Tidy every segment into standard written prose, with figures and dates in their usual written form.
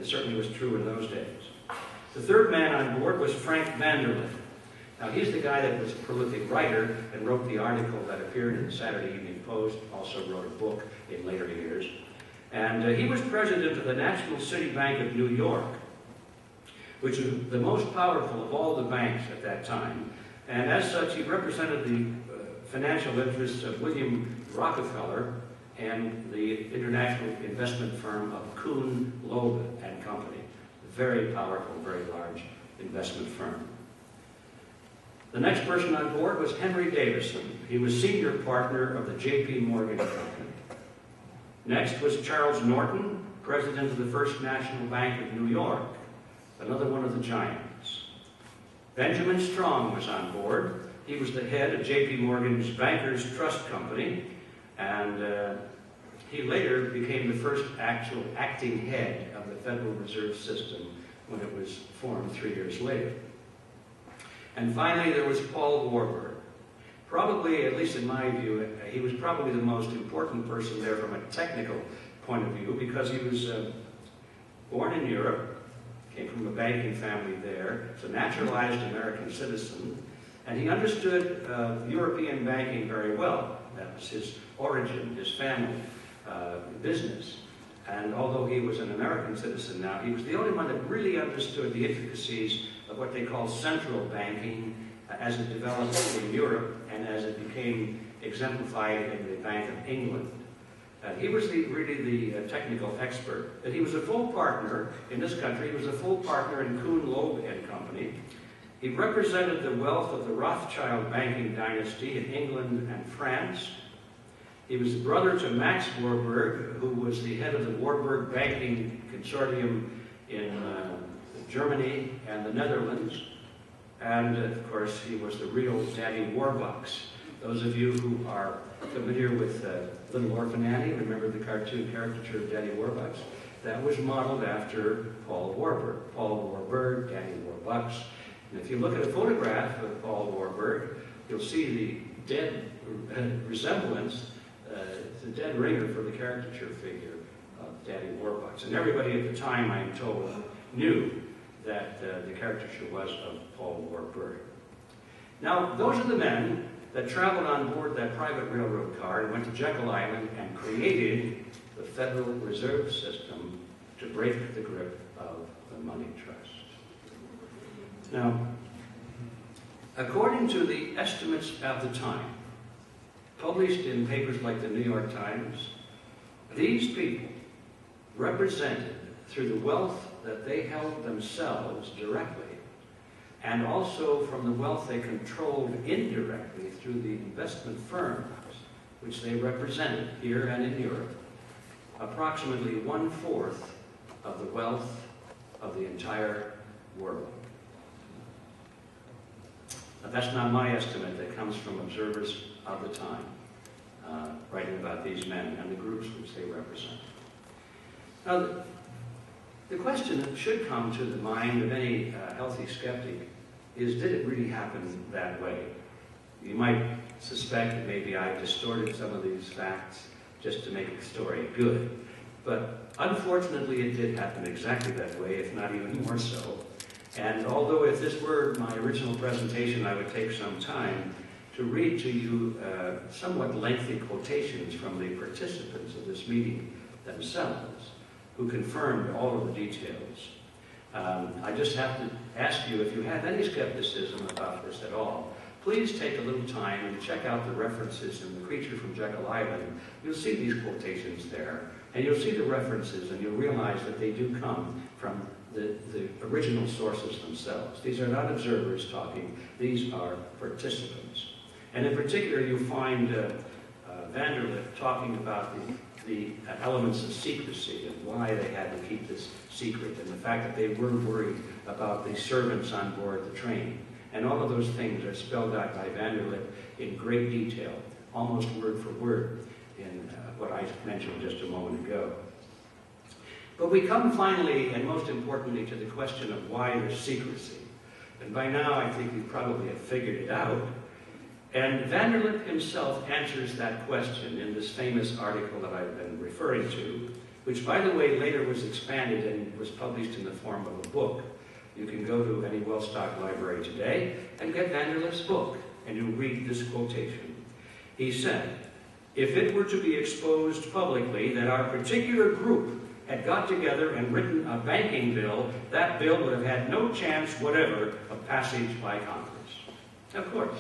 It certainly was true in those days. The third man on board was Frank Vanderlip. Now, he's the guy that was a prolific writer and wrote the article that appeared in the Saturday Evening Post, also wrote a book in later years. And he was president of the National City Bank of New York, which was the most powerful of all the banks at that time. And as such, he represented the financial interests of William Rockefeller and the international investment firm of Kuhn, Loeb and Company. A very powerful, very large investment firm. The next person on board was Henry Davison. He was senior partner of the J.P. Morgan Company. Next was Charles Norton, president of the First National Bank of New York, another one of the giants. Benjamin Strong was on board. He was the head of J.P. Morgan's Bankers Trust Company, and he later became the first actual acting head of the Federal Reserve System when it was formed 3 years later. And finally, there was Paul Warburg. Probably, at least in my view, he was probably the most important person there from a technical point of view, because he was born in Europe, came from a banking family there, was a naturalized American citizen, and he understood European banking very well. That was his origin, his family business. And although he was an American citizen now, he was the only one that really understood the intricacies of what they call central banking as it developed in Europe and as it became exemplified in the Bank of England. He was really the technical expert. And he was a full partner in this country. He was a full partner in Kuhn, Loeb and Company. He represented the wealth of the Rothschild banking dynasty in England and France. He was the brother to Max Warburg, who was the head of the Warburg Banking Consortium in Germany and the Netherlands. And, of course, he was the real Daddy Warbucks. Those of you who are familiar with Little Orphan Annie, remember the cartoon caricature of Daddy Warbucks? That was modeled after Paul Warburg. Paul Warburg, Daddy Warbucks. And if you look at a photograph of Paul Warburg, you'll see the dead resemblance, the dead ringer for the caricature figure of Daddy Warbucks. And everybody at the time, I'm told, knew that the caricature was of Paul Warburg. Now, those are the men that traveled on board that private railroad car and went to Jekyll Island and created the Federal Reserve System to break the grip of the money trust. Now, according to the estimates at the time, published in papers like the New York Times, these people represented, through the wealth that they held themselves directly, and also from the wealth they controlled indirectly through the investment firms which they represented here and in Europe, approximately 1/4 of the wealth of the entire world. Now, that's not my estimate. That comes from observers of the time, writing about these men and the groups which they represent. Now, the question that should come to the mind of any healthy skeptic is, did it really happen that way? You might suspect that maybe I distorted some of these facts just to make the story good. But unfortunately, it did happen exactly that way, if not even more so. And although if this were my original presentation, I would take some time to read to you somewhat lengthy quotations from the participants of this meeting themselves, who confirmed all of the details. I just have to ask you, if you have any skepticism about this at all, please take a little time and check out the references in The Creature from Jekyll Island. You'll see these quotations there, and you'll see the references, and you'll realize that they do come from the original sources themselves. These are not observers talking, these are participants. And in particular, you'll find Vanderlip talking about the elements of secrecy and why they had to keep this secret, and the fact that they were worried about the servants on board the train. And all of those things are spelled out by Vanderlip in great detail, almost word for word, in what I mentioned just a moment ago. But we come finally, and most importantly, to the question of why there's secrecy. And by now, I think you probably have figured it out. And Vanderlip himself answers that question in this famous article that I've been referring to, which, by the way, later was expanded and was published in the form of a book. You can go to any well-stocked library today and get Vanderlift's book, and you'll read this quotation. He said, "If it were to be exposed publicly that our particular group had got together and written a banking bill, that bill would have had no chance whatever of passage by Congress." Of course,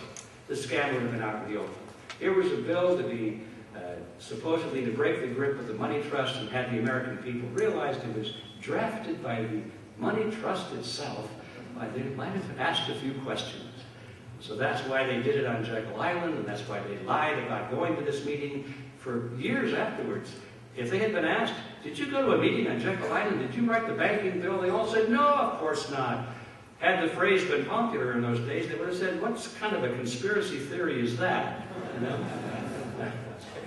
the scam would have been out in the open. Here was a bill to be supposedly to break the grip of the money trust and had the American people realized it was drafted by the money trust itself. They might have asked a few questions. So that's why they did it on Jekyll Island, and that's why they lied about going to this meeting for years afterwards. If they had been asked, "Did you go to a meeting on Jekyll Island? Did you write the banking bill?" They all said, "No, of course not." Had the phrase been popular in those days, they would have said, "What kind of a conspiracy theory is that?" You know?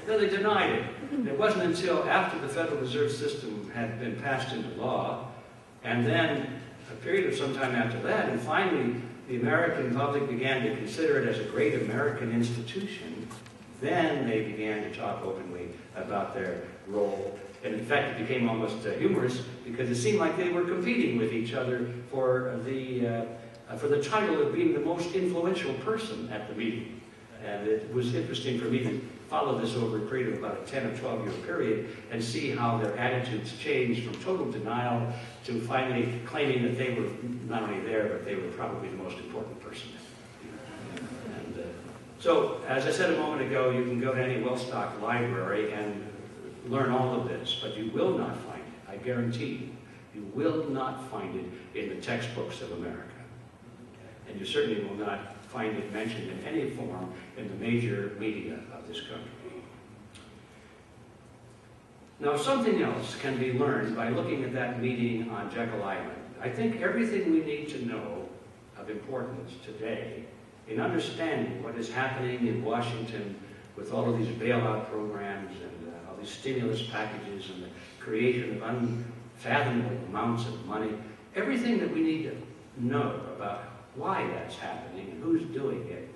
No, they denied it. It wasn't until after the Federal Reserve System had been passed into law, and then a period of some time after that, and finally the American public began to consider it as a great American institution, then they began to talk openly about their role. And in fact, it became almost humorous because it seemed like they were competing with each other for the title of being the most influential person at the meeting. And it was interesting for me to follow this over a period of about a 10 or 12-year period and see how their attitudes changed from total denial to finally claiming that they were not only there, but they were probably the most important person. And so, as I said a moment ago, you can go to any well-stocked library and learn all of this, but you will not find it, I guarantee you, you will not find it in the textbooks of America. And you certainly will not find it mentioned in any form in the major media of this country. Now, something else can be learned by looking at that meeting on Jekyll Island. I think everything we need to know of importance today in understanding what is happening in Washington with all of these bailout programs and all these stimulus packages and the creation of unfathomable amounts of money, everything that we need to know about why that's happening and who's doing it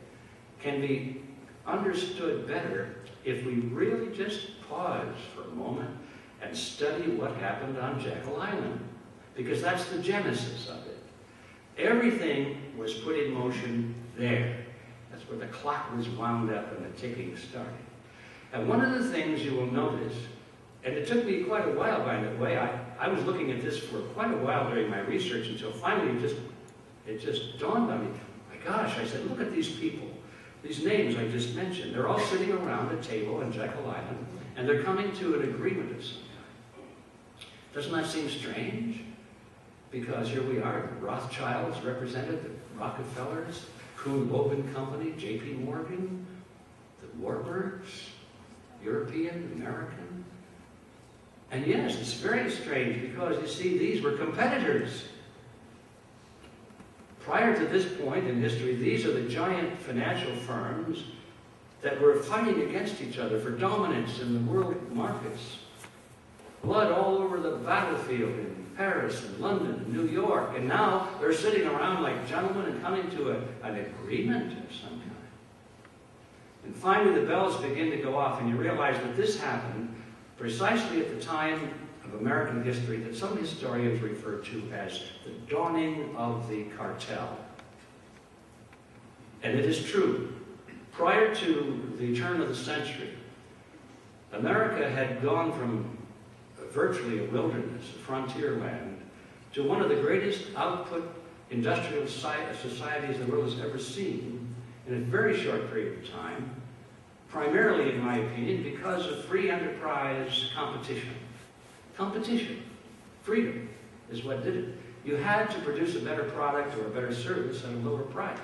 can be understood better if we really just pause for a moment and study what happened on Jekyll Island, because that's the genesis of it. Everything was put in motion there. That's where the clock was wound up and the ticking started. And one of the things you will notice, and it took me quite a while, by the way, I was looking at this for quite a while during my research until finally it just dawned on me. My gosh, I said, look at these people. These names I just mentioned. They're all sitting around a table on Jekyll Island, and they're coming to an agreement of some kind. Doesn't that seem strange? Because here we are, the Rothschilds represented, the Rockefellers, Kuhn Loeb Company, J.P. Morgan, the Warburgs, European, American. And yes, it's very strange because, you see, these were competitors. Prior to this point in history, these are the giant financial firms that were fighting against each other for dominance in the world markets. Blood all over the battlefield in Paris and London and New York, and now they're sitting around like gentlemen and coming to an agreement of some kind. And finally the bells begin to go off, and you realize that this happened precisely at the time of American history that some historians refer to as the dawning of the cartel. And it is true. Prior to the turn of the century, America had gone from virtually a wilderness, a frontier land, to one of the greatest output industrial societies the world has ever seen in a very short period of time, primarily, in my opinion, because of free enterprise competition. Competition, freedom, is what did it. You had to produce a better product or a better service at a lower price.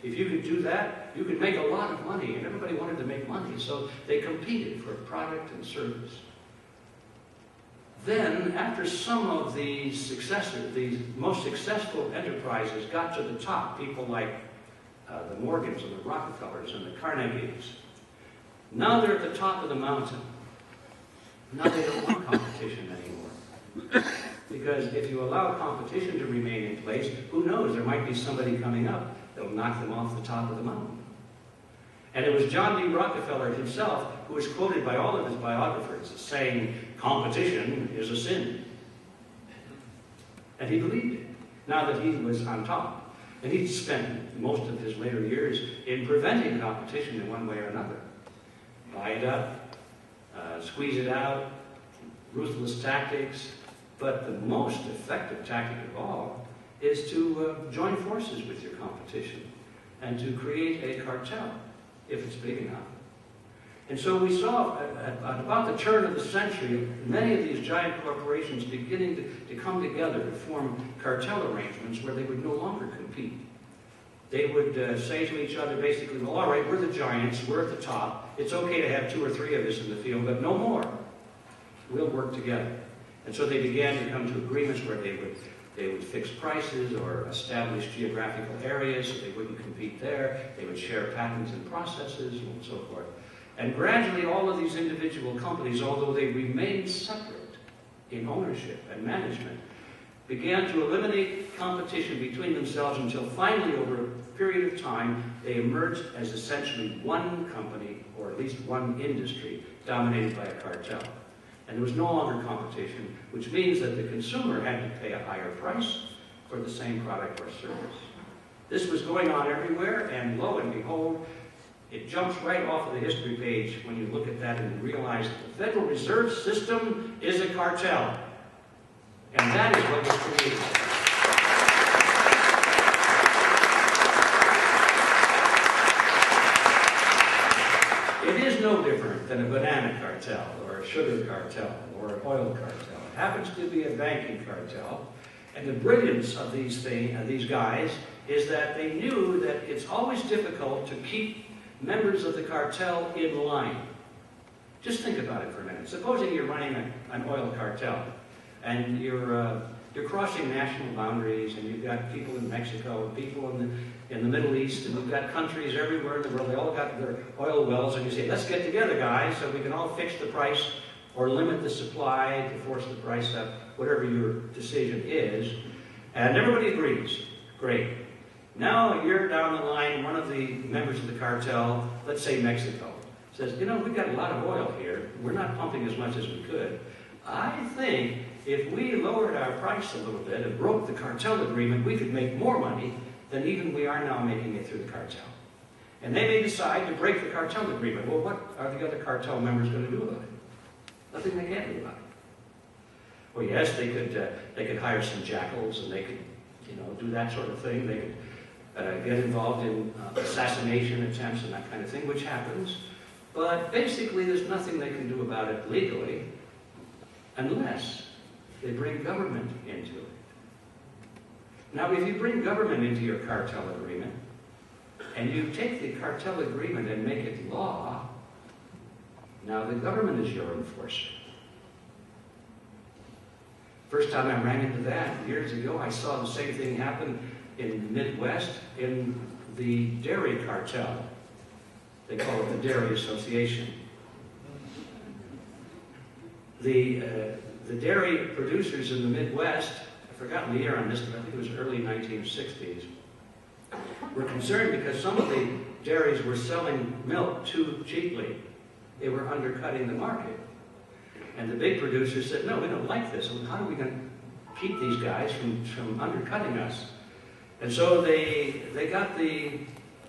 If you could do that, you could make a lot of money, and everybody wanted to make money, so they competed for product and service. Then, after some of these most successful enterprises got to the top, people like the Morgans and the Rockefellers and the Carnegies, now they're at the top of the mountain. Now they don't want competition anymore. Because if you allow competition to remain in place, who knows, there might be somebody coming up that will knock them off the top of the mountain. And it was John D. Rockefeller himself who was quoted by all of his biographers as saying, competition is a sin. And he believed it, now that he was on top. And he spent most of his later years in preventing competition in one way or another. Buy it up, squeeze it out, ruthless tactics. But the most effective tactic of all is to join forces with your competition and to create a cartel, if it's big enough. And so we saw at about the turn of the century, many of these giant corporations beginning to come together to form cartel arrangements where they would no longer compete. They would say to each other basically, well, all right, we're the giants, we're at the top. It's okay to have 2 or 3 of us in the field, but no more. We'll work together. And so they began to come to agreements where they would fix prices or establish geographical areas so they wouldn't compete there. They would share patents and processes and so forth. And gradually all of these individual companies, although they remained separate in ownership and management, began to eliminate competition between themselves until finally, over a period of time, they emerged as essentially one company, or at least one industry, dominated by a cartel. And there was no longer competition, which means that the consumer had to pay a higher price for the same product or service. This was going on everywhere, and lo and behold, it jumps right off of the history page when you look at that and you realize that the Federal Reserve System is a cartel. And that is what was created. It is no different than a banana cartel, or a sugar cartel, or an oil cartel. It happens to be a banking cartel. And the brilliance of these guys is that they knew that it's always difficult to keep members of the cartel in line. Just think about it for a minute. Supposing you're running an oil cartel, and you're crossing national boundaries, and you've got people in Mexico, and people in the Middle East, and you've got countries everywhere in the world. They all got their oil wells, and you say, let's get together, guys, so we can all fix the price or limit the supply to force the price up, whatever your decision is. And everybody agrees. Great. Now you're down the line, one of the members of the cartel, let's say Mexico, says, you know, we've got a lot of oil here. We're not pumping as much as we could. I think if we lowered our price a little bit and broke the cartel agreement, we could make more money than even we are now making it through the cartel. And they may decide to break the cartel agreement. Well, what are the other cartel members going to do about it? Nothing they can do about it. Well, yes, they could hire some jackals, and they could, do that sort of thing. They could get involved in assassination attempts and that kind of thing, which happens. But basically, there's nothing they can do about it legally unless they bring government into it. Now, if you bring government into your cartel agreement, and you take the cartel agreement and make it law, now the government is your enforcer. First time I ran into that years ago, I saw the same thing happen in the Midwest in the dairy cartel. They call it the Dairy Association. The dairy producers in the Midwest, I've forgotten the year on this, but I think it was early 1960s, were concerned because some of the dairies were selling milk too cheaply. They were undercutting the market. And the big producers said, no, we don't like this. How are we going to keep these guys from undercutting us? And so they got the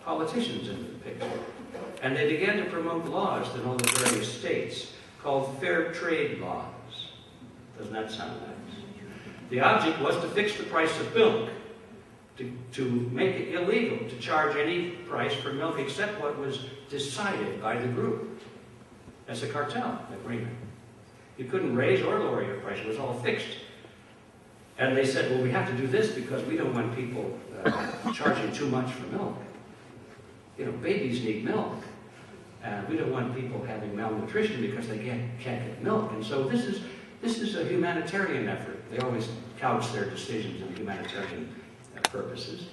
politicians into the picture. And they began to promote laws in all the various states called fair trade laws. Doesn't that sound nice? The object was to fix the price of milk, to make it illegal to charge any price for milk except what was decided by the group. That's a cartel agreement. You couldn't raise or lower your price. It was all fixed. And they said, well, we have to do this because we don't want people charging too much for milk. Babies need milk. And we don't want people having malnutrition because they can't get milk. And so this is a humanitarian effort. They always couch their decisions in humanitarian purposes.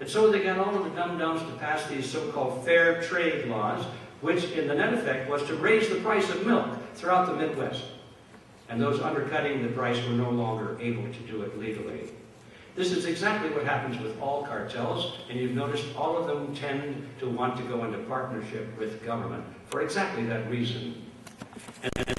And so they got all of the dum-dums to pass these so-called fair trade laws, which in the net effect was to raise the price of milk throughout the Midwest. And those undercutting the price were no longer able to do it legally. This is exactly what happens with all cartels, and you've noticed all of them tend to want to go into partnership with government for exactly that reason. And